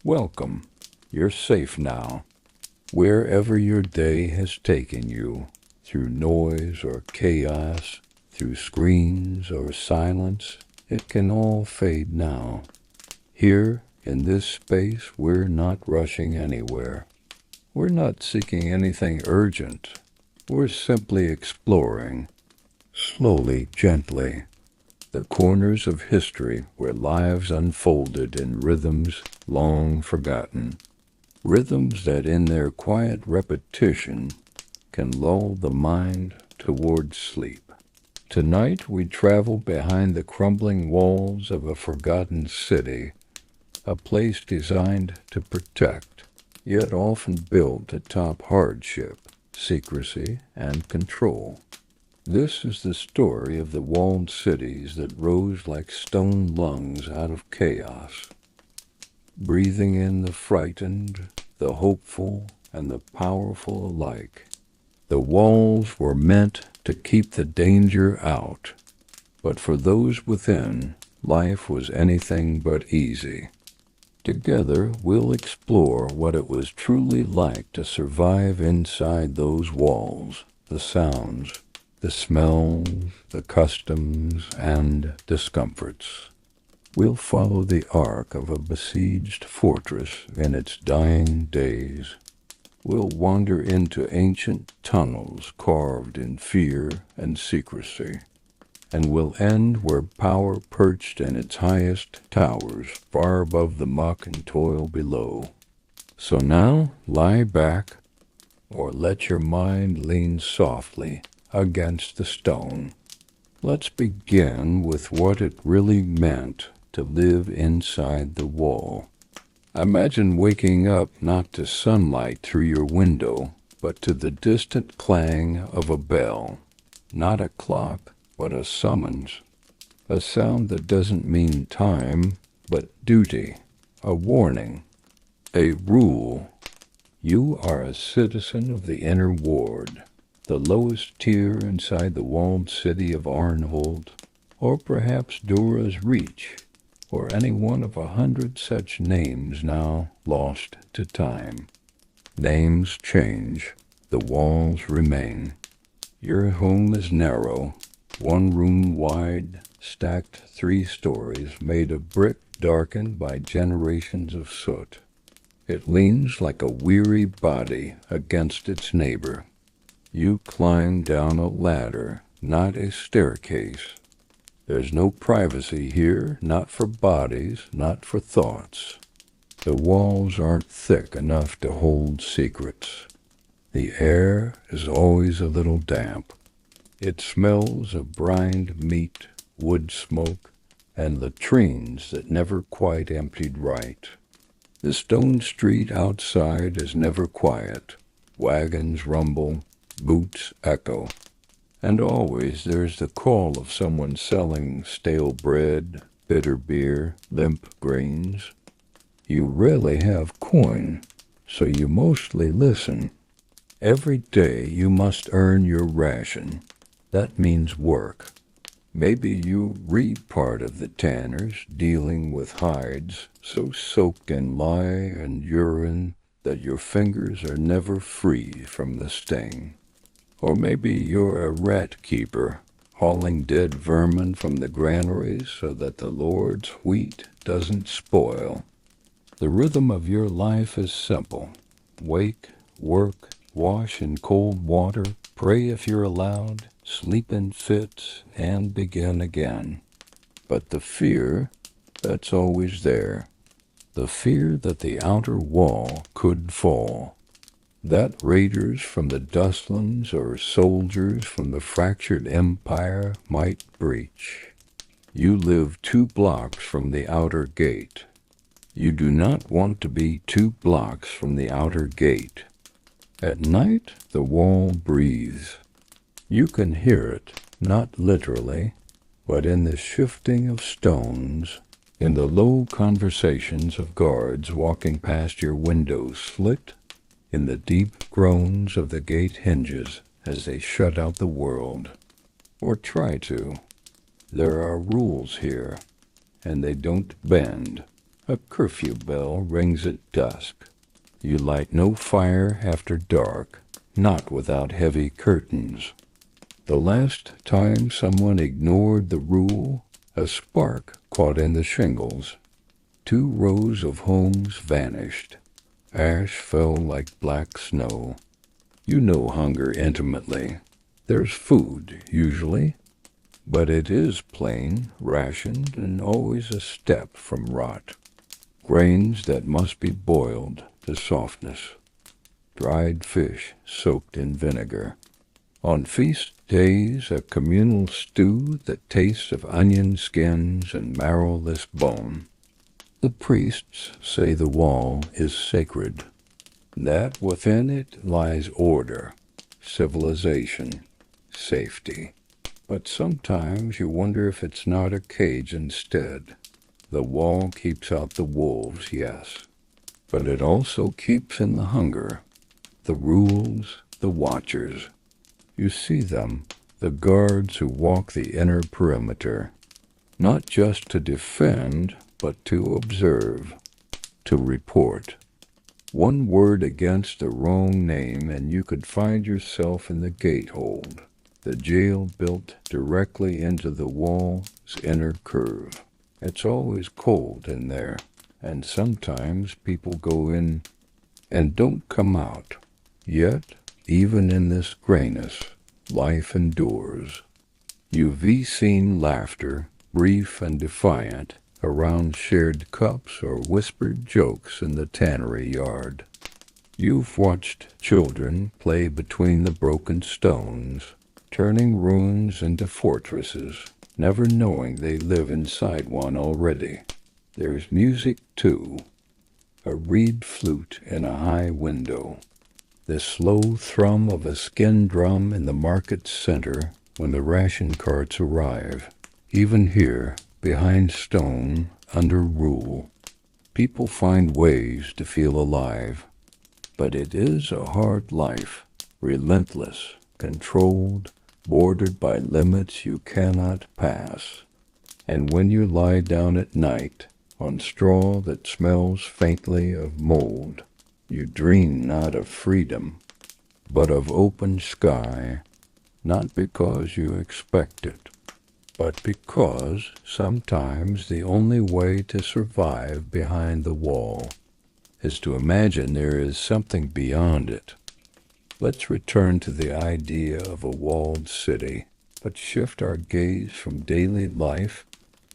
Welcome. You're safe now. Wherever your day has taken you, through noise or chaos, through screens or silence, it can all fade now. Here, in this space, we're not rushing anywhere. We're not seeking anything urgent. We're simply exploring, slowly, gently, the corners of history where lives unfolded in rhythms long forgotten. Rhythms that in their quiet repetition can lull the mind towards sleep. Tonight we travel behind the crumbling walls of a forgotten city, a place designed to protect, yet often built atop hardship, secrecy, and control. This is the story of the walled cities that rose like stone lungs out of chaos, breathing in the frightened, the hopeful, and the powerful alike. The walls were meant to keep the danger out, but for those within, life was anything but easy. Together, we'll explore what it was truly like to survive inside those walls, the sounds, the smells, the customs, and discomforts. We'll follow the arc of a besieged fortress in its dying days. We'll wander into ancient tunnels carved in fear and secrecy, and we'll end where power perched in its highest towers, far above the muck and toil below. So now, lie back, or let your mind lean softly against the stone. Let's begin with what it really meant to live inside the wall. Imagine waking up not to sunlight through your window, but to the distant clang of a bell. Not a clock, but a summons. A sound that doesn't mean time, but duty. A warning. A rule. You are a citizen of the inner ward, the lowest tier inside the walled city of Arnhold, or perhaps Dora's Reach, or any one of 100 such names now lost to time. Names change, the walls remain. Your home is narrow, one room wide, stacked 3 stories, made of brick darkened by generations of soot. It leans like a weary body against its neighbor. You climb down a ladder, not a staircase. There's no privacy here, not for bodies, not for thoughts. The walls aren't thick enough to hold secrets. The air is always a little damp. It smells of brined meat, wood smoke, and latrines that never quite emptied right. The stone street outside is never quiet. Wagons rumble, boots echo, and always there's the call of someone selling stale bread, bitter beer, limp grains. You rarely have coin, so you mostly listen. Every day you must earn your ration. That means work. Maybe you read part of the tanners dealing with hides so soaked in lye and urine that your fingers are never free from the sting. Or maybe you're a rat keeper, hauling dead vermin from the granaries so that the Lord's wheat doesn't spoil. The rhythm of your life is simple. Wake, work, wash in cold water, pray if you're allowed, sleep in fits, and begin again. But the fear, that's always there. The fear that the outer wall could fall. That raiders from the dustlands or soldiers from the fractured empire might breach. You live 2 blocks from the outer gate. You do not want to be 2 blocks from the outer gate. At night, the wall breathes. You can hear it, not literally, but in the shifting of stones, in the low conversations of guards walking past your window slit, in the deep groans of the gate hinges as they shut out the world, or try to. There are rules here, and they don't bend. A curfew bell rings at dusk. You light no fire after dark, not without heavy curtains. The last time someone ignored the rule, a spark caught in the shingles. 2 rows of homes vanished. Ash fell like black snow. You know hunger intimately. There's food, usually, but it is plain, rationed, and always a step from rot. Grains that must be boiled to softness. Dried fish soaked in vinegar. On feast days, a communal stew that tastes of onion skins and marrowless bone. The priests say the wall is sacred, that within it lies order, civilization, safety. But sometimes you wonder if it's not a cage instead. The wall keeps out the wolves, yes, but it also keeps in the hunger, the rules, the watchers. You see them, the guards who walk the inner perimeter, not just to defend, but to observe, to report. One word against the wrong name and you could find yourself in the gatehold, the jail built directly into the wall's inner curve. It's always cold in there, and sometimes people go in and don't come out. Yet, even in this grayness, life endures. You've seen laughter, brief and defiant, around shared cups or whispered jokes in the tannery yard. You've watched children play between the broken stones, turning ruins into fortresses, never knowing they live inside one already. There's music, too. A reed flute in a high window. The slow thrum of a skin drum in the market center when the ration carts arrive. Even here, behind stone, under rule, people find ways to feel alive. But it is a hard life, relentless, controlled, bordered by limits you cannot pass. And when you lie down at night, on straw that smells faintly of mold, you dream not of freedom, but of open sky, not because you expect it, but because sometimes the only way to survive behind the wall is to imagine there is something beyond it. Let's return to the idea of a walled city, but shift our gaze from daily life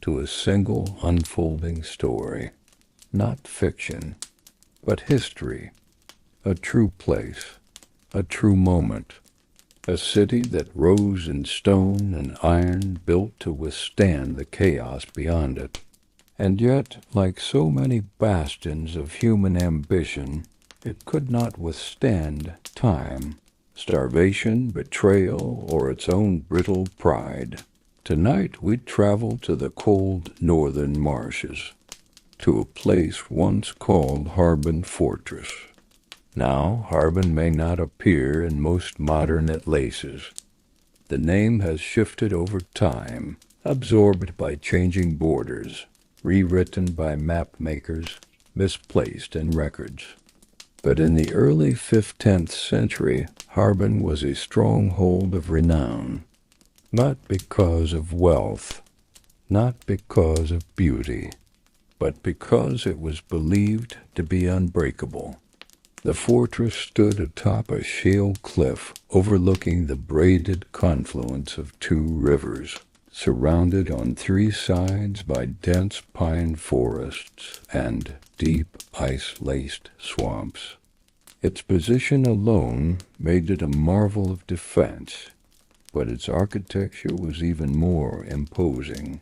to a single unfolding story, not fiction, but history, a true place, a true moment, a city that rose in stone and iron built to withstand the chaos beyond it. And yet, like so many bastions of human ambition, it could not withstand time, starvation, betrayal, or its own brittle pride. Tonight we travel to the cold northern marshes, to a place once called Harbin Fortress. Now, Harbin may not appear in most modern atlases. The name has shifted over time, absorbed by changing borders, rewritten by map makers, misplaced in records. But in the early 15th century, Harbin was a stronghold of renown, not because of wealth, not because of beauty, but because it was believed to be unbreakable. The fortress stood atop a shale cliff overlooking the braided confluence of 2 rivers, surrounded on 3 sides by dense pine forests and deep ice-laced swamps. Its position alone made it a marvel of defense, but its architecture was even more imposing.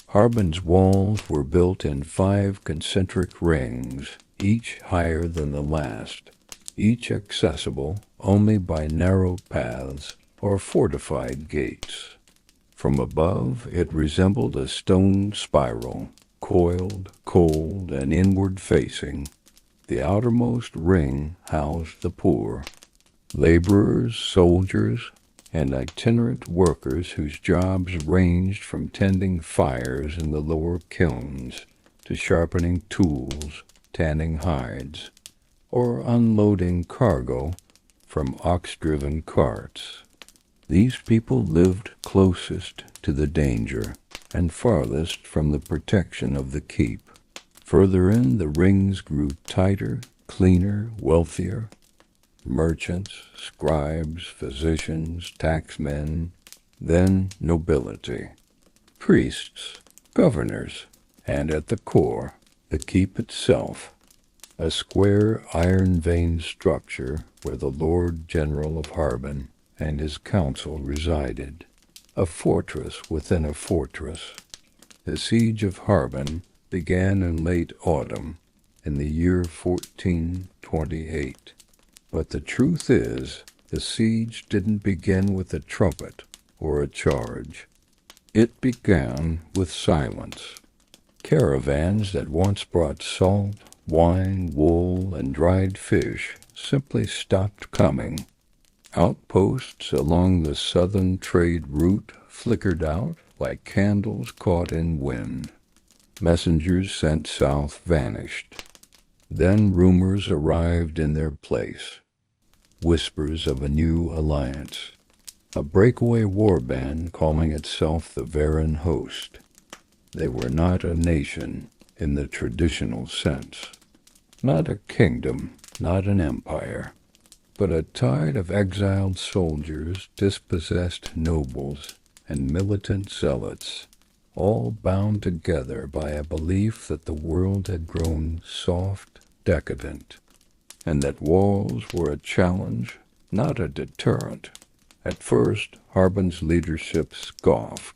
Harbin's walls were built in 5 concentric rings, each higher than the last, each accessible only by narrow paths or fortified gates. From above, it resembled a stone spiral, coiled, cold, and inward-facing. The outermost ring housed the poor, laborers, soldiers, and itinerant workers whose jobs ranged from tending fires in the lower kilns to sharpening tools, tanning hides, or unloading cargo from ox-driven carts. These people lived closest to the danger and farthest from the protection of the keep. Further in, the rings grew tighter, cleaner, wealthier. Merchants, scribes, physicians, taxmen, then nobility, priests, governors, and at the core, the keep itself, a square iron-veined structure where the Lord General of Harbin and his council resided, a fortress within a fortress. The siege of Harbin began in late autumn in the year 1428. But the truth is, the siege didn't begin with a trumpet or a charge. It began with silence. Caravans that once brought salt, wine, wool, and dried fish simply stopped coming. Outposts along the southern trade route flickered out like candles caught in wind. Messengers sent south vanished. Then rumors arrived in their place. Whispers of a new alliance. A breakaway warband calling itself the Varan Host. They were not a nation in the traditional sense. Not a kingdom, not an empire, but a tide of exiled soldiers, dispossessed nobles, and militant zealots, all bound together by a belief that the world had grown soft, decadent, and that walls were a challenge, not a deterrent. At first, Harbin's leadership scoffed.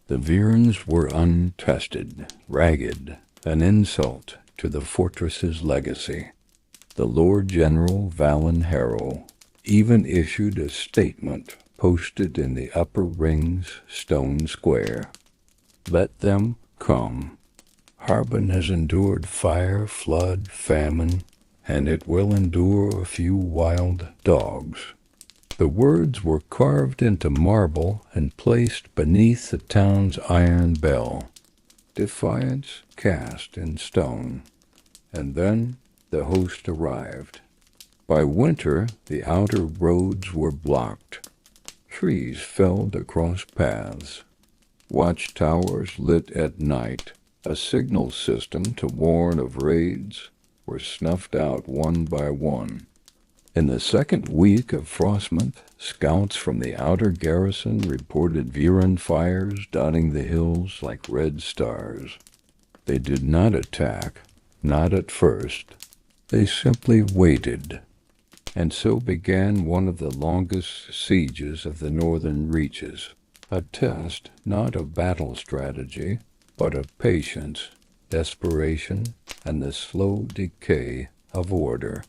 The Virans were untested, ragged, an insult to the fortress's legacy. The Lord General Valen Harrow even issued a statement posted in the upper ring's stone square. Let them come. Harbin has endured fire, flood, famine, and it will endure a few wild dogs. The words were carved into marble and placed beneath the town's iron bell. Defiance cast in stone. And then the host arrived. By winter, the outer roads were blocked. Trees felled across paths. Watchtowers lit at night, a signal system to warn of raids, were snuffed out one by one. In the second week of Frostmonth, scouts from the outer garrison reported Viran fires dotting the hills like red stars. They did not attack, not at first. They simply waited. And so began one of the longest sieges of the northern reaches, a test not of battle strategy, but of patience, desperation, and the slow decay of order.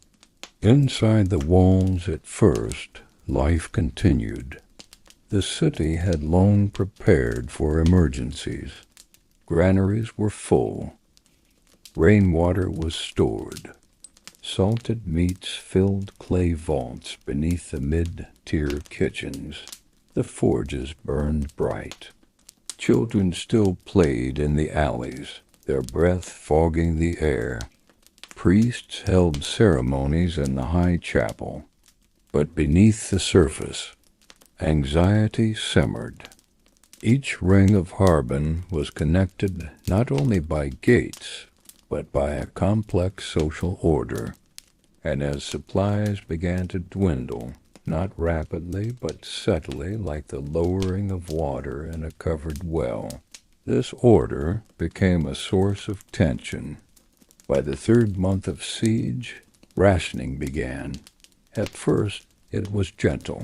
Inside the walls at first, life continued. The city had long prepared for emergencies. Granaries were full. Rainwater was stored. Salted meats filled clay vaults beneath the mid-tier kitchens. The forges burned bright. Children still played in the alleys, their breath fogging the air. Priests held ceremonies in the high chapel. But beneath the surface, anxiety simmered. Each ring of Harbin was connected not only by gates, but by a complex social order. And as supplies began to dwindle, not rapidly but steadily like the lowering of water in a covered well, this order became a source of tension. By the third month of siege, rationing began. At first, it was gentle.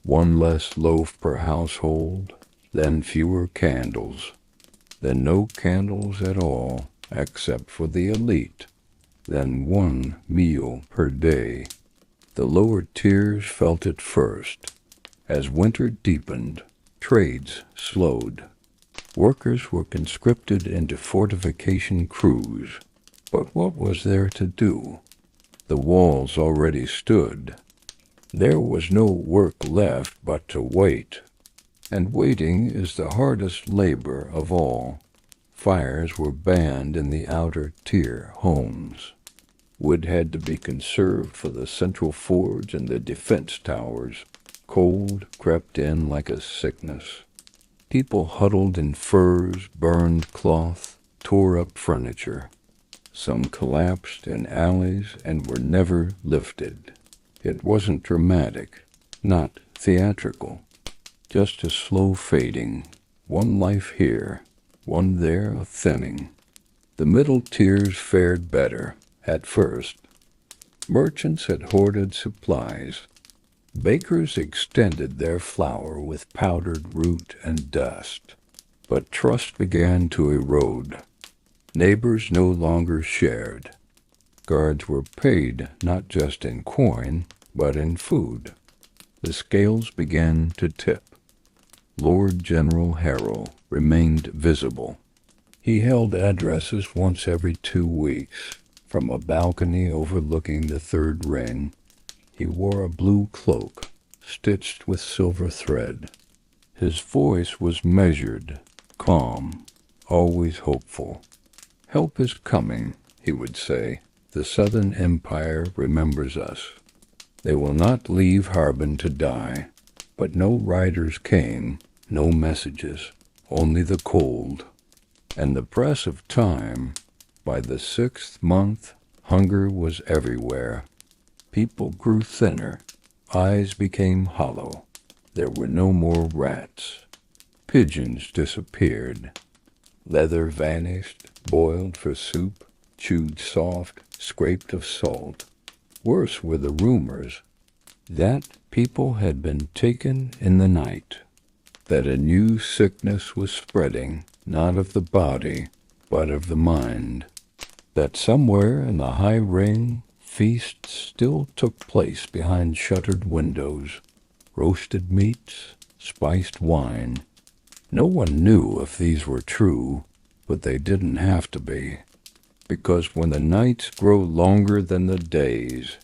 One less loaf per household, then fewer candles, then no candles at all, except for the elite, then one meal per day. The lower tiers felt it first. As winter deepened, trades slowed. Workers were conscripted into fortification crews. But what was there to do? The walls already stood. There was no work left but to wait. And waiting is the hardest labor of all. Fires were banned in the outer tier homes. Wood had to be conserved for the central forge and the defense towers. Cold crept in like a sickness. People huddled in furs, burned cloth, tore up furniture. Some collapsed in alleys and were never lifted. It wasn't dramatic, not theatrical, just a slow fading, one life here, one there a thinning. The middle tiers fared better, at first. Merchants had hoarded supplies. Bakers extended their flour with powdered root and dust. But trust began to erode. Neighbors no longer shared. Guards were paid not just in coin, but in food. The scales began to tip. Lord General Harrow remained visible. He held addresses once every 2 weeks. From a balcony overlooking the third ring, he wore a blue cloak, stitched with silver thread. His voice was measured, calm, always hopeful. "Help is coming," he would say. "The Southern Empire remembers us. They will not leave Harbin to die." But no riders came, no messages, only the cold. And the press of time. By the 6th month, hunger was everywhere. People grew thinner. Eyes became hollow. There were no more rats. Pigeons disappeared. Leather vanished, boiled for soup, chewed soft, scraped of salt. Worse were the rumors that people had been taken in the night, that a new sickness was spreading, not of the body, but of the mind, that somewhere in the high ring feasts still took place behind shuttered windows, roasted meats, spiced wine. No one knew if these were true, but they didn't have to be, because when the nights grow longer than the days,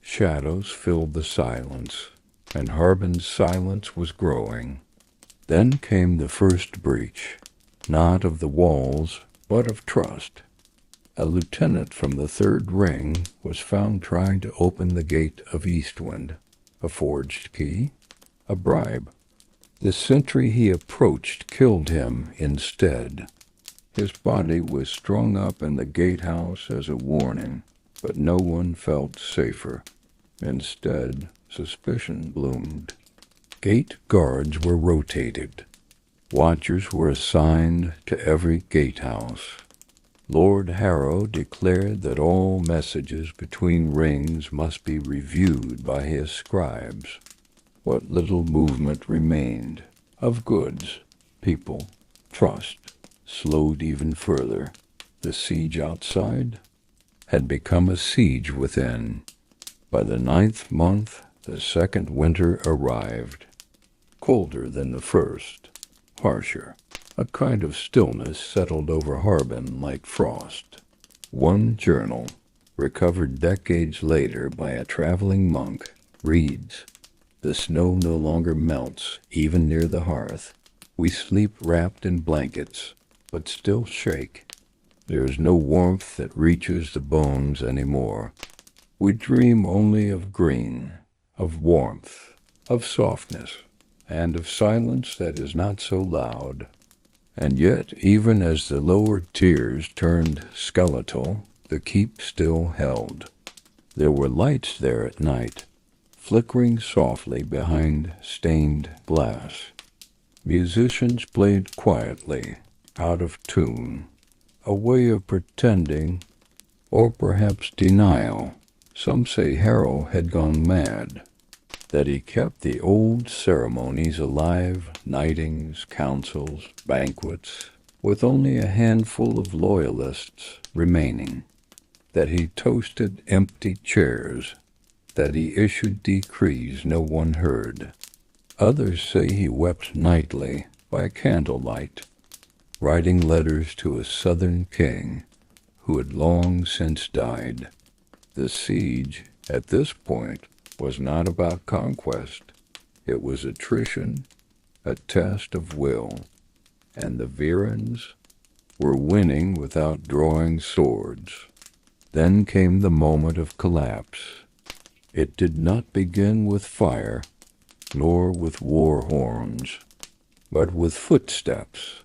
shadows filled the silence, and Harbin's silence was growing. Then came the first breach, not of the walls, but of trust. A lieutenant from the third ring was found trying to open the gate of Eastwind. A forged key, a bribe. The sentry he approached killed him instead. His body was strung up in the gatehouse as a warning, but no one felt safer. Instead, suspicion bloomed. Gate guards were rotated. Watchers were assigned to every gatehouse. Lord Harrow declared that all messages between rings must be reviewed by his scribes. What little movement remained of goods, people, trust, slowed even further. The siege outside had become a siege within. By the 9th month, the second winter arrived, colder than the first, harsher. A kind of stillness settled over Harbin like frost. One journal, recovered decades later by a traveling monk, reads, "The snow no longer melts, even near the hearth. We sleep wrapped in blankets, but still shake. There is no warmth that reaches the bones anymore. We dream only of green, of warmth, of softness, and of silence that is not so loud." And yet, even as the lower tiers turned skeletal, the keep still held. There were lights there at night, flickering softly behind stained glass. Musicians played quietly, out of tune, a way of pretending, or perhaps denial. Some say Harrow had gone mad, that he kept the old ceremonies alive, nightings, councils, banquets, with only a handful of loyalists remaining, that he toasted empty chairs, that he issued decrees no one heard. Others say he wept nightly by candlelight, writing letters to a southern king who had long since died. The siege, at this point, was not about conquest. It was attrition, a test of will, and the Virans, were winning without drawing swords. Then came the moment of collapse. It did not begin with fire, nor with war horns, but with footsteps.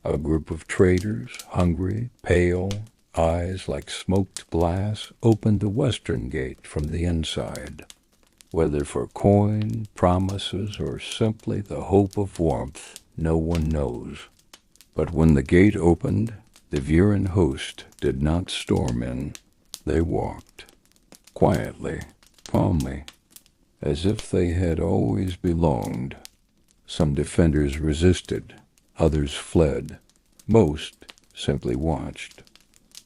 A group of traders, hungry, pale, eyes like smoked glass, opened the western gate from the inside. Whether for coin, promises, or simply the hope of warmth, no one knows. But when the gate opened, the Viren host did not storm in. They walked, quietly, calmly, as if they had always belonged. Some defenders resisted, others fled. Most simply watched.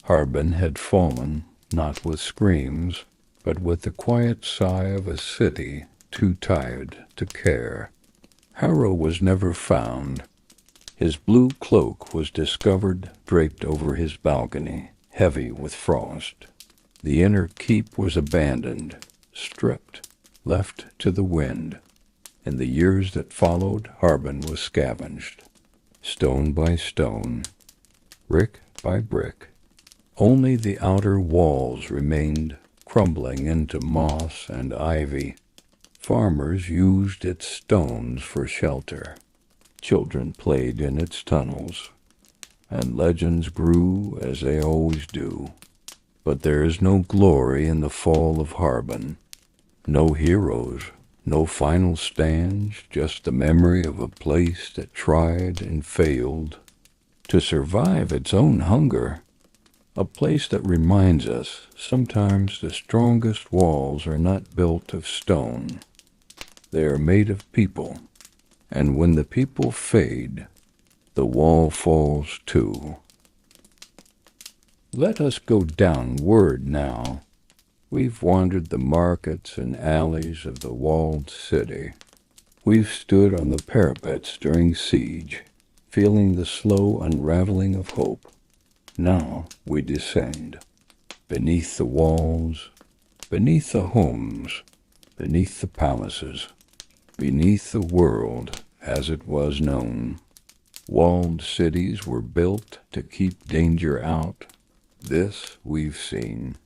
Harbin had fallen, not with screams, but with the quiet sigh of a city too tired to care. Harrow was never found. His blue cloak was discovered draped over his balcony, heavy with frost. The inner keep was abandoned, stripped, left to the wind. In the years that followed, Harbin was scavenged, stone by stone, brick by brick. Only the outer walls remained, crumbling into moss and ivy. Farmers used its stones for shelter. Children played in its tunnels, and legends grew as they always do. But there is no glory in the fall of Harbin, no heroes, no final stands, just the memory of a place that tried and failed to survive its own hunger. A place that reminds us sometimes the strongest walls are not built of stone. They are made of people. And when the people fade, the wall falls too. Let us go downward now. We've wandered the markets and alleys of the walled city. We've stood on the parapets during siege, feeling the slow unraveling of hope. Now we descend, beneath the walls, beneath the homes, beneath the palaces, beneath the world as it was known. Walled cities were built to keep danger out. This we've seen.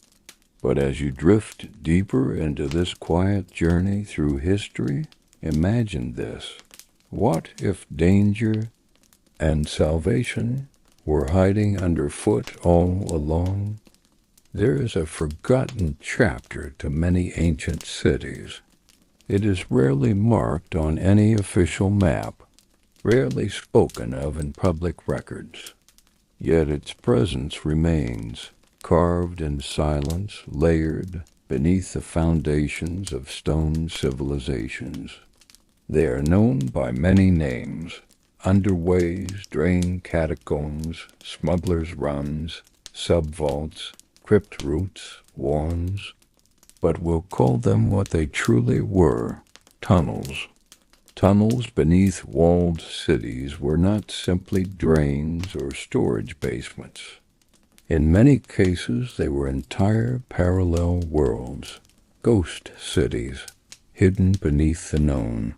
But as you drift deeper into this quiet journey through history, imagine this. What if danger and salvation were hiding underfoot all along? There is a forgotten chapter to many ancient cities. It is rarely marked on any official map, rarely spoken of in public records. Yet its presence remains, carved in silence, layered beneath the foundations of stone civilizations. They are known by many names: underways, drain catacombs, smugglers' runs, sub-vaults, crypt routes, warrens. But we'll call them what they truly were: tunnels. Tunnels beneath walled cities were not simply drains or storage basements. In many cases, they were entire parallel worlds, ghost cities, hidden beneath the known.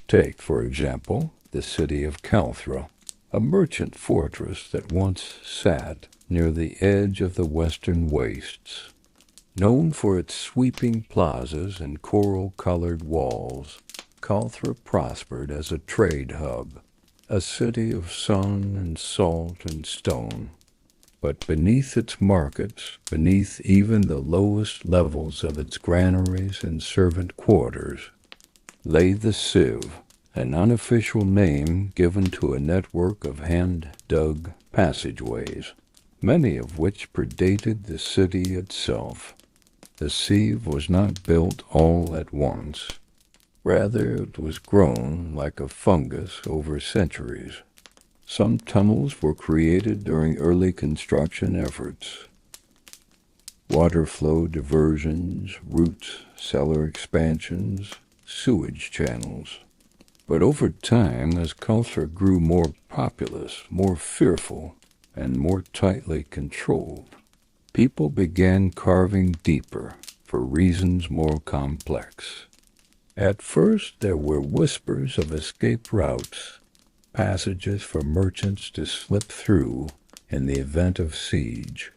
Take, for example, the city of Calthra, a merchant fortress that once sat near the edge of the western wastes. Known for its sweeping plazas and coral-colored walls, Calthra prospered as a trade hub, a city of sun and salt and stone. But beneath its markets, beneath even the lowest levels of its granaries and servant quarters, lay the sieve, an unofficial name given to a network of hand-dug passageways, many of which predated the city itself. The sieve was not built all at once. Rather, it was grown like a fungus over centuries. Some tunnels were created during early construction efforts. Water flow diversions, roots, cellar expansions, sewage channels. But over time, as culture grew more populous, more fearful, and more tightly controlled, people began carving deeper for reasons more complex. At first, there were whispers of escape routes, passages for merchants to slip through in the event of siege.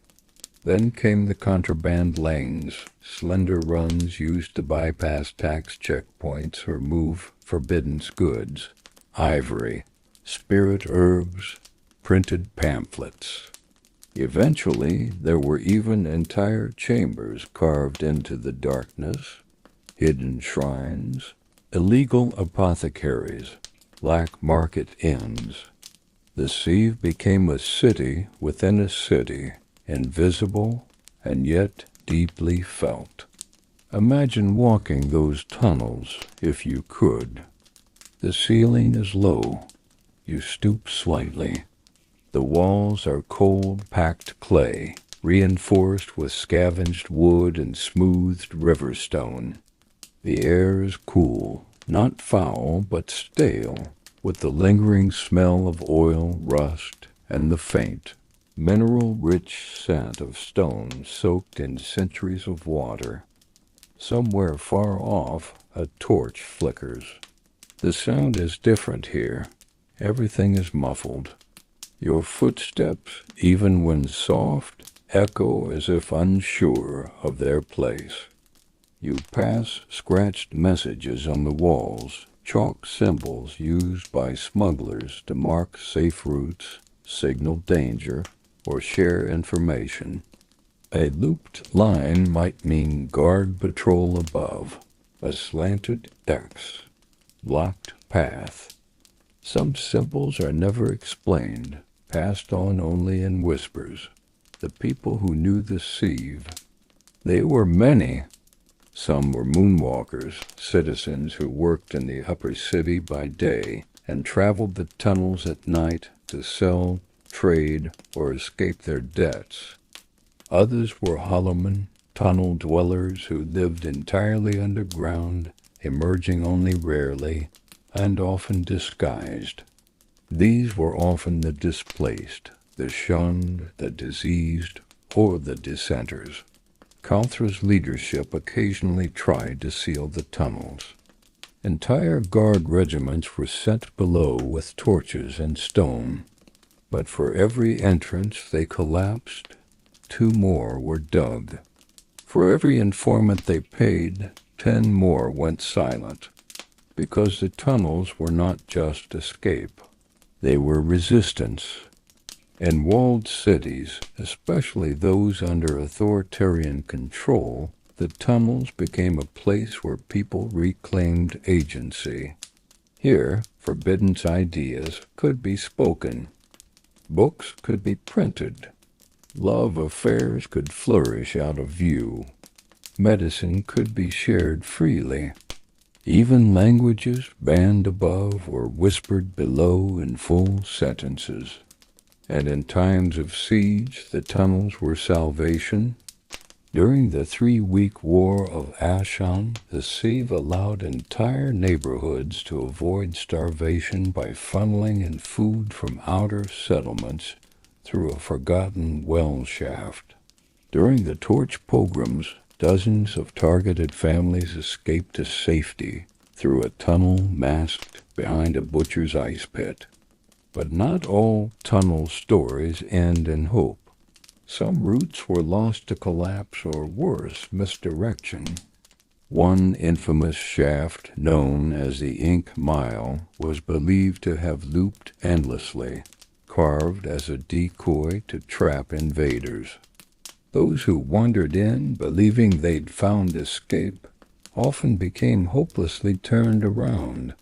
Then came the contraband lanes, slender runs used to bypass tax checkpoints or move forbidden goods, ivory, spirit herbs, printed pamphlets. Eventually, there were even entire chambers carved into the darkness, hidden shrines, illegal apothecaries, black market inns. The Soothe became a city within a city, invisible and yet deeply felt. Imagine walking those tunnels if you could. The ceiling is low. You stoop slightly. The walls are cold, packed clay, reinforced with scavenged wood and smoothed river stone. The air is cool, not foul, but stale, with the lingering smell of oil, rust, and the faint, mineral-rich scent of stone soaked in centuries of water. Somewhere far off, a torch flickers. The sound is different here. Everything is muffled. Your footsteps, even when soft, echo as if unsure of their place. You pass scratched messages on the walls, chalk symbols used by smugglers to mark safe routes, signal danger, or share information. A looped line might mean guard patrol above, a slanted X, blocked path. Some symbols are never explained, passed on only in whispers. The people who knew the Soothe, they were many. Some were moonwalkers, citizens who worked in the upper city by day and traveled the tunnels at night to sell, trade, or escape their debts. Others were hollowmen, tunnel dwellers who lived entirely underground, emerging only rarely, and often disguised. These were often the displaced, the shunned, the diseased, or the dissenters. Calthra's leadership occasionally tried to seal the tunnels. Entire guard regiments were set below with torches and stone, but for every entrance they collapsed, 2 more were dug. For every informant they paid, 10 more went silent, because the tunnels were not just escape. They were resistance. In walled cities, especially those under authoritarian control, the tunnels became a place where people reclaimed agency. Here, forbidden ideas could be spoken. Books could be printed. Love affairs could flourish out of view. Medicine could be shared freely. Even languages banned above or whispered below in full sentences. And in times of siege, the tunnels were salvation. During the 3-week War of Ashan, the Soothe allowed entire neighborhoods to avoid starvation by funneling in food from outer settlements through a forgotten well shaft. During the torch pogroms, dozens of targeted families escaped to safety through a tunnel masked behind a butcher's ice pit. But not all tunnel stories end in hope. Some routes were lost to collapse or worse, misdirection. One infamous shaft, known as the Ink Mile, was believed to have looped endlessly, carved as a decoy to trap invaders. Those who wandered in, believing they'd found escape, often became hopelessly turned around.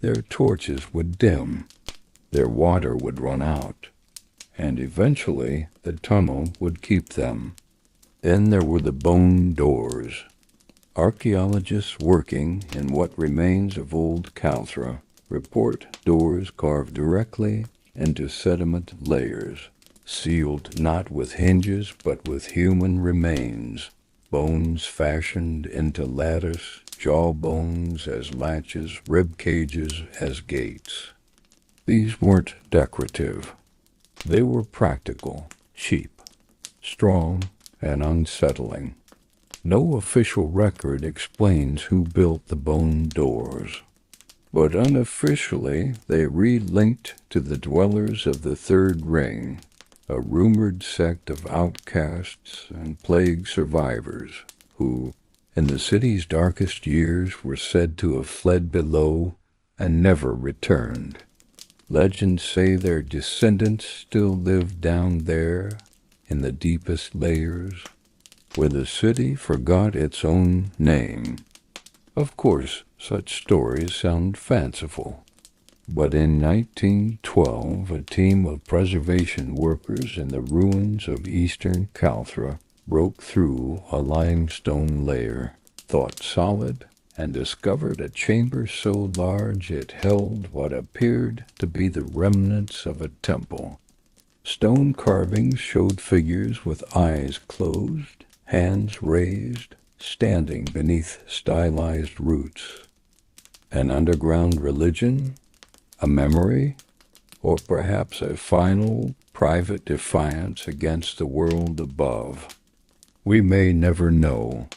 Their torches would dim. Their water would run out, and eventually the tunnel would keep them. Then there were the bone doors. Archaeologists working in what remains of old Calthra report doors carved directly into sediment layers, sealed not with hinges but with human remains, bones fashioned into lattice, jawbones as latches, rib cages as gates. These weren't decorative. They were practical, cheap, strong, and unsettling. No official record explains who built the bone doors, but unofficially they relinked to the dwellers of the Third Ring, a rumored sect of outcasts and plague survivors who, in the city's darkest years, were said to have fled below and never returned. Legends say their descendants still live down there in the deepest layers, where the city forgot its own name. Of course, such stories sound fanciful, but in 1912, a team of preservation workers in the ruins of eastern Calthra broke through a limestone layer, thought solid, and discovered a chamber so large it held what appeared to be the remnants of a temple. Stone carvings showed figures with eyes closed, hands raised, standing beneath stylized roots. An underground religion? A memory? Or perhaps a final, private defiance against the world above? We may never know.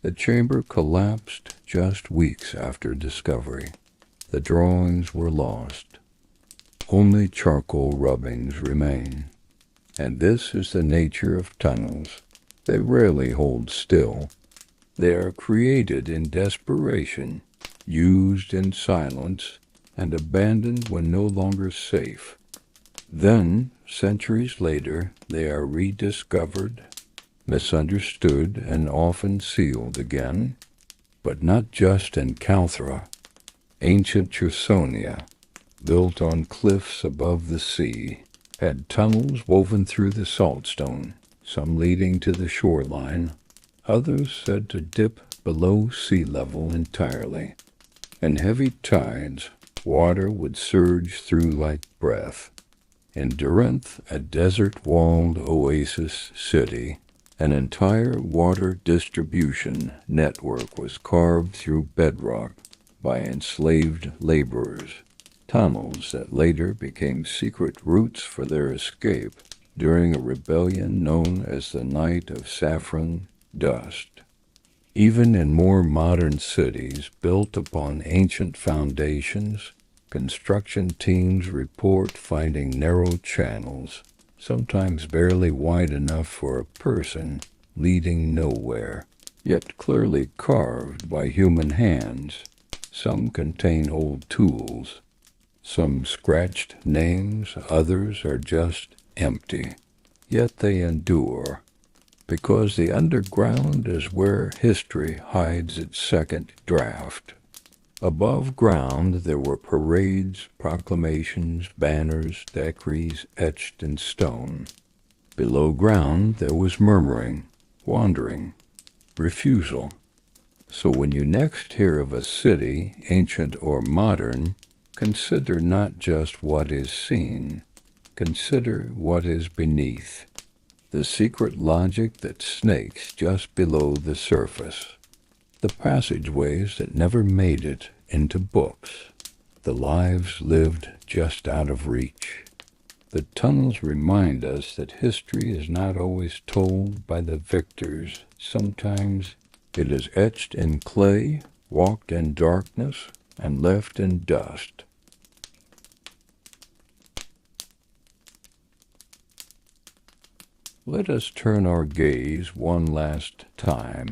The chamber collapsed just weeks after discovery. The drawings were lost. Only charcoal rubbings remain. And this is the nature of tunnels. They rarely hold still. They are created in desperation, used in silence, and abandoned when no longer safe. Then, centuries later, they are rediscovered, misunderstood, and often sealed again. But not just in Calthra. Ancient Chersonia, built on cliffs above the sea, had tunnels woven through the saltstone, some leading to the shoreline, others said to dip below sea level entirely. In heavy tides, water would surge through like breath. In Durinth, a desert-walled oasis city, an entire water distribution network was carved through bedrock by enslaved laborers, tunnels that later became secret routes for their escape during a rebellion known as the Night of Saffron Dust. Even in more modern cities built upon ancient foundations, construction teams report finding narrow channels, sometimes barely wide enough for a person, leading nowhere, yet clearly carved by human hands. Some contain old tools, some scratched names, others are just empty. Yet they endure, because the underground is where history hides its second draft. Above ground there were parades, proclamations, banners, decrees etched in stone. Below ground there was murmuring, wandering, refusal. So when you next hear of a city, ancient or modern, consider not just what is seen, consider what is beneath, the secret logic that snakes just below the surface, the passageways that never made it into books, the lives lived just out of reach. The tunnels remind us that history is not always told by the victors. Sometimes it is etched in clay, walked in darkness, and left in dust. Let us turn our gaze one last time.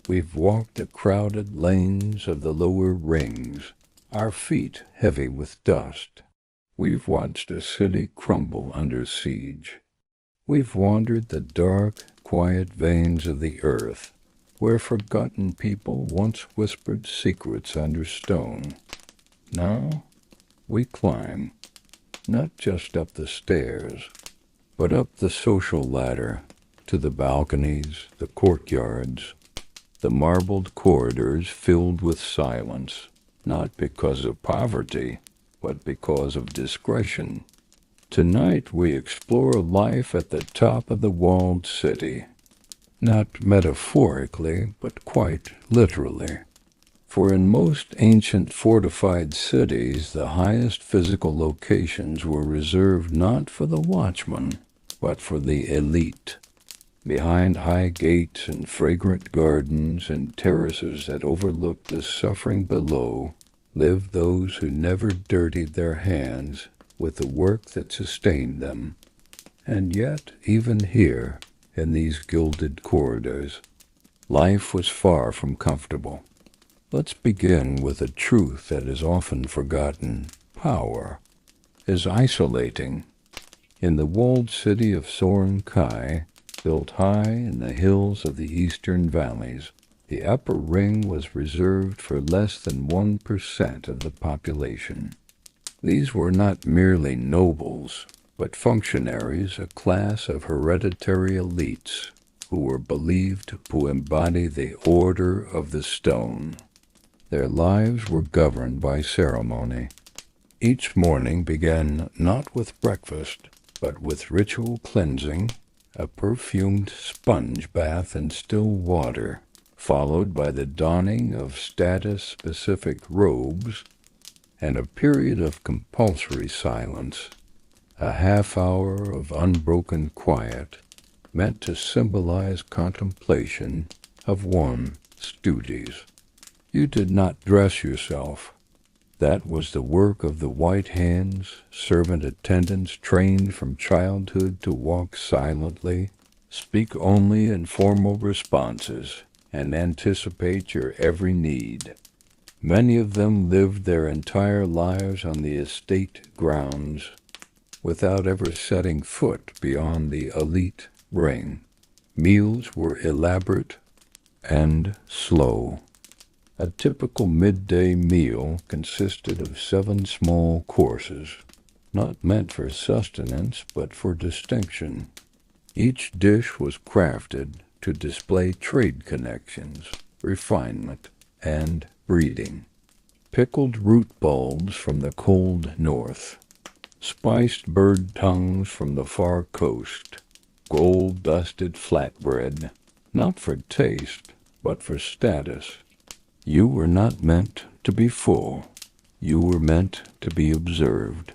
We've walked the crowded lanes of the lower rings, our feet heavy with dust. We've watched a city crumble under siege. We've wandered the dark, quiet veins of the earth, where forgotten people once whispered secrets under stone. Now we climb, not just up the stairs, but up the social ladder, to the balconies, the courtyards, the marbled corridors filled with silence, not because of poverty, but because of discretion. Tonight we explore life at the top of the walled city, not metaphorically, but quite literally. For in most ancient fortified cities, the highest physical locations were reserved not for the watchman, but for the elite. Behind high gates and fragrant gardens and terraces that overlooked the suffering below lived those who never dirtied their hands with the work that sustained them. And yet, even here, in these gilded corridors, life was far from comfortable. Let's begin with a truth that is often forgotten. Power is isolating. In the walled city of Soren Kai, built high in the hills of the eastern valleys, the upper ring was reserved for less than 1% of the population. These were not merely nobles, but functionaries, a class of hereditary elites who were believed to embody the order of the stone. Their lives were governed by ceremony. Each morning began not with breakfast, but with ritual cleansing, a perfumed sponge bath in still water, followed by the donning of status-specific robes, and a period of compulsory silence, a half-hour of unbroken quiet, meant to symbolize contemplation of one's duties. You did not dress yourself. That was the work of the white hands, servant attendants trained from childhood to walk silently, speak only in formal responses, and anticipate your every need. Many of them lived their entire lives on the estate grounds, without ever setting foot beyond the elite ring. Meals were elaborate and slow. A typical midday meal consisted of 7 small courses, not meant for sustenance but for distinction. Each dish was crafted to display trade connections, refinement, and breeding. Pickled root bulbs from the cold north, spiced bird tongues from the far coast, gold-dusted flatbread, not for taste, but for status. You were not meant to be full. You were meant to be observed.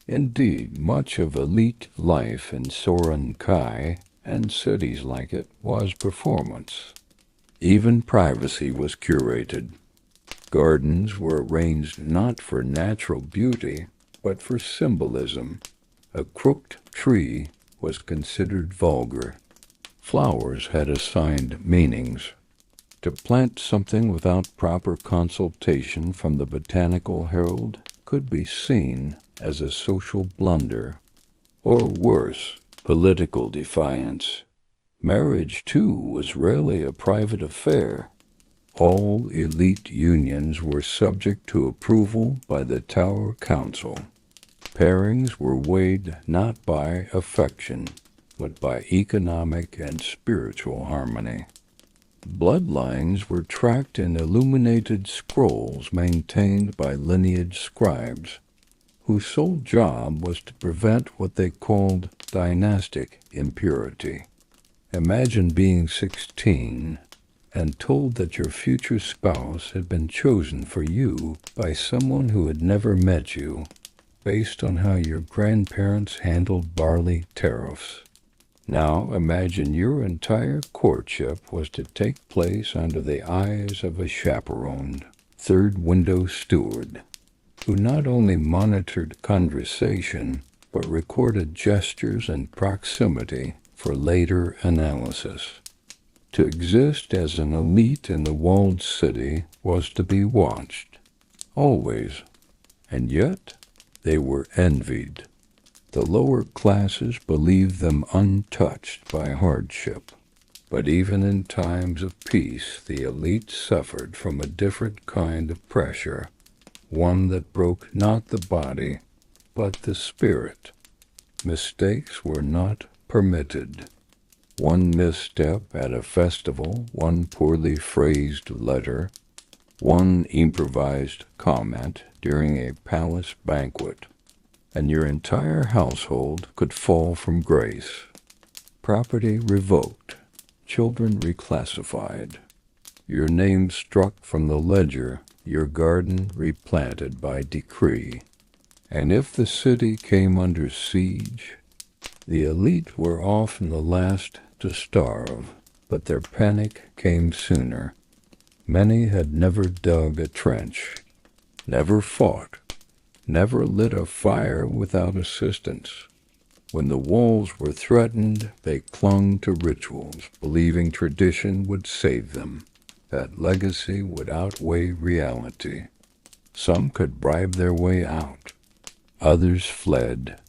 Indeed, much of elite life in Soren Kai and cities like it was performance. Even privacy was curated. Gardens were arranged not for natural beauty, but for symbolism. A crooked tree was considered vulgar. Flowers had assigned meanings. To plant something without proper consultation from the botanical herald could be seen as a social blunder, or worse, political defiance. Marriage, too, was rarely a private affair. All elite unions were subject to approval by the Tower Council. Pairings were weighed not by affection, but by economic and spiritual harmony. Bloodlines were tracked in illuminated scrolls maintained by lineage scribes, whose sole job was to prevent what they called dynastic impurity. Imagine being 16 and told that your future spouse had been chosen for you by someone who had never met you, based on how your grandparents handled barley tariffs. Now imagine your entire courtship was to take place under the eyes of a chaperoned, third-window steward, who not only monitored conversation, but recorded gestures and proximity for later analysis. To exist as an elite in the walled city was to be watched, always, and yet they were envied. The lower classes believed them untouched by hardship, but even in times of peace the elite suffered from a different kind of pressure, one that broke not the body, but the spirit. Mistakes were not permitted. One misstep at a festival, one poorly phrased letter, one improvised comment during a palace banquet, and your entire household could fall from grace. Property revoked, children reclassified, your name struck from the ledger, your garden replanted by decree. And if the city came under siege, the elite were often the last to starve, but their panic came sooner. Many had never dug a trench, never fought, never lit a fire without assistance. When the walls were threatened, they clung to rituals, believing tradition would save them, that legacy would outweigh reality. Some could bribe their way out. Others fled.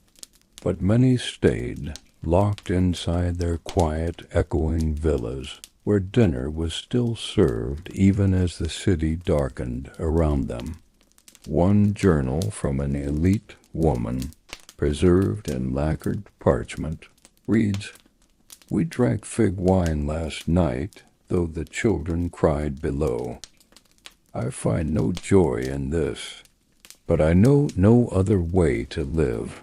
But many stayed, locked inside their quiet, echoing villas, where dinner was still served even as the city darkened around them. One journal from an elite woman, preserved in lacquered parchment, reads, "We drank fig wine last night, though the children cried below. I find no joy in this, but I know no other way to live.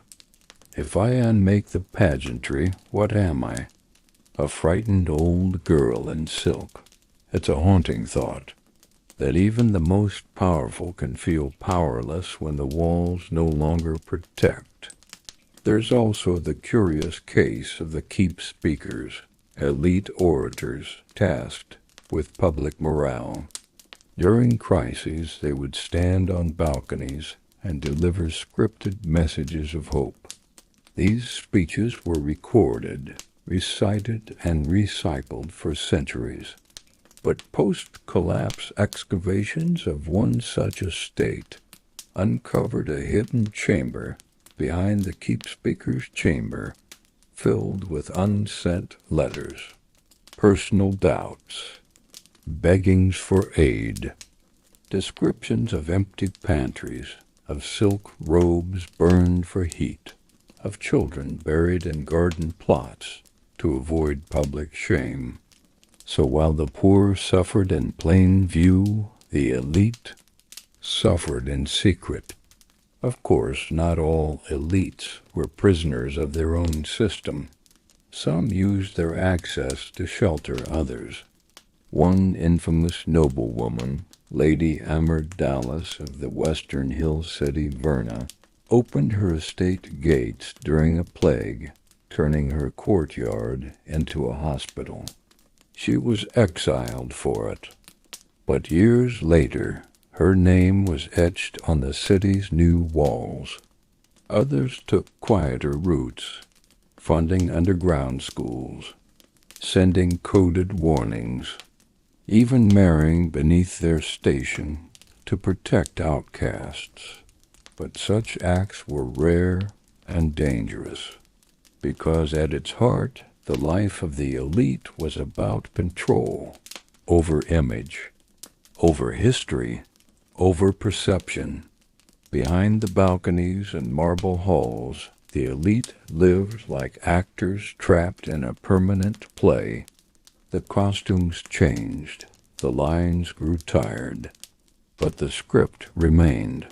If I unmake the pageantry, what am I? A frightened old girl in silk." It's a haunting thought, that even the most powerful can feel powerless when the walls no longer protect. There's also the curious case of the keep speakers, elite orators tasked with public morale. During crises, they would stand on balconies and deliver scripted messages of hope. These speeches were recorded, recited, and recycled for centuries. But post-collapse excavations of one such estate uncovered a hidden chamber behind the keep speaker's chamber, filled with unsent letters, personal doubts, beggings for aid, descriptions of empty pantries, of silk robes burned for heat, of children buried in garden plots to avoid public shame. So while the poor suffered in plain view, the elite suffered in secret. Of course, not all elites were prisoners of their own system. Some used their access to shelter others. One infamous noblewoman, Lady Amardalis of the western hill city Verna, opened her estate gates during a plague, turning her courtyard into a hospital. She was exiled for it, but years later, her name was etched on the city's new walls. Others took quieter routes, funding underground schools, sending coded warnings, even marrying beneath their station to protect outcasts. But such acts were rare and dangerous, because at its heart, the life of the elite was about control over image, over history, over perception. Behind the balconies and marble halls, the elite lived like actors trapped in a permanent play. The costumes changed, the lines grew tired, but the script remained.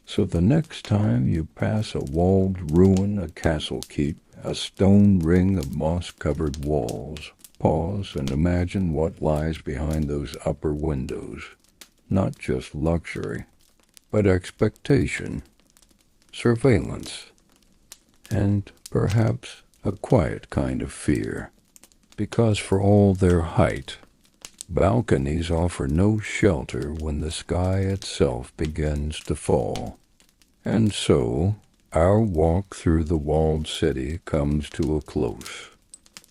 So the next time you pass a walled ruin, a castle keep, a stone ring of moss-covered walls, pause and imagine what lies behind those upper windows. Not just luxury, but expectation, surveillance, and perhaps a quiet kind of fear. Because for all their height, balconies offer no shelter when the sky itself begins to fall. And so, our walk through the walled city comes to a close.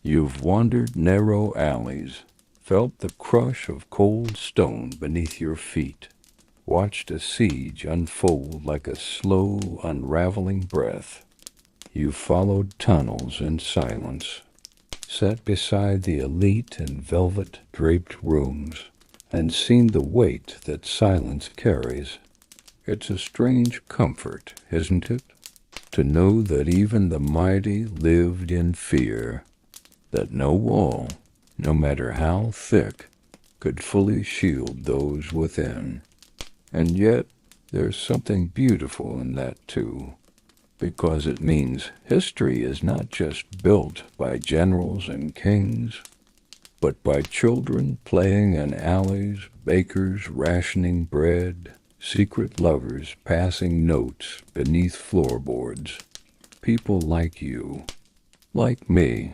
You've wandered narrow alleys, felt the crush of cold stone beneath your feet, watched a siege unfold like a slow, unraveling breath. You followed tunnels in silence, sat beside the elite in velvet-draped rooms, and seen the weight that silence carries. It's a strange comfort, isn't it, to know that even the mighty lived in fear, that no wall, no matter how thick, could fully shield those within. And yet, there's something beautiful in that too, because it means history is not just built by generals and kings, but by children playing in alleys, bakers rationing bread, secret lovers passing notes beneath floorboards, people like you, like me.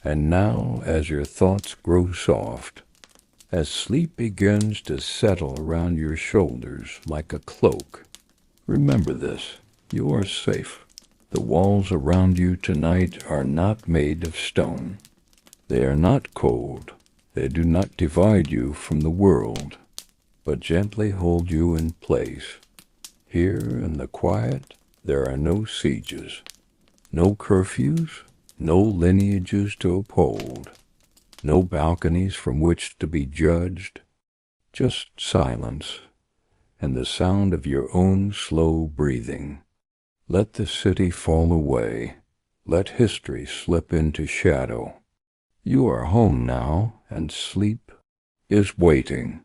And now, as your thoughts grow soft, as sleep begins to settle around your shoulders like a cloak, remember this: you are safe. The walls around you tonight are not made of stone. They are not cold. They do not divide you from the world, but gently hold you in place. Here in the quiet, there are no sieges, no curfews, no lineages to uphold, no balconies from which to be judged, just silence and the sound of your own slow breathing. Let the city fall away. Let history slip into shadow. You are home now, and sleep is waiting.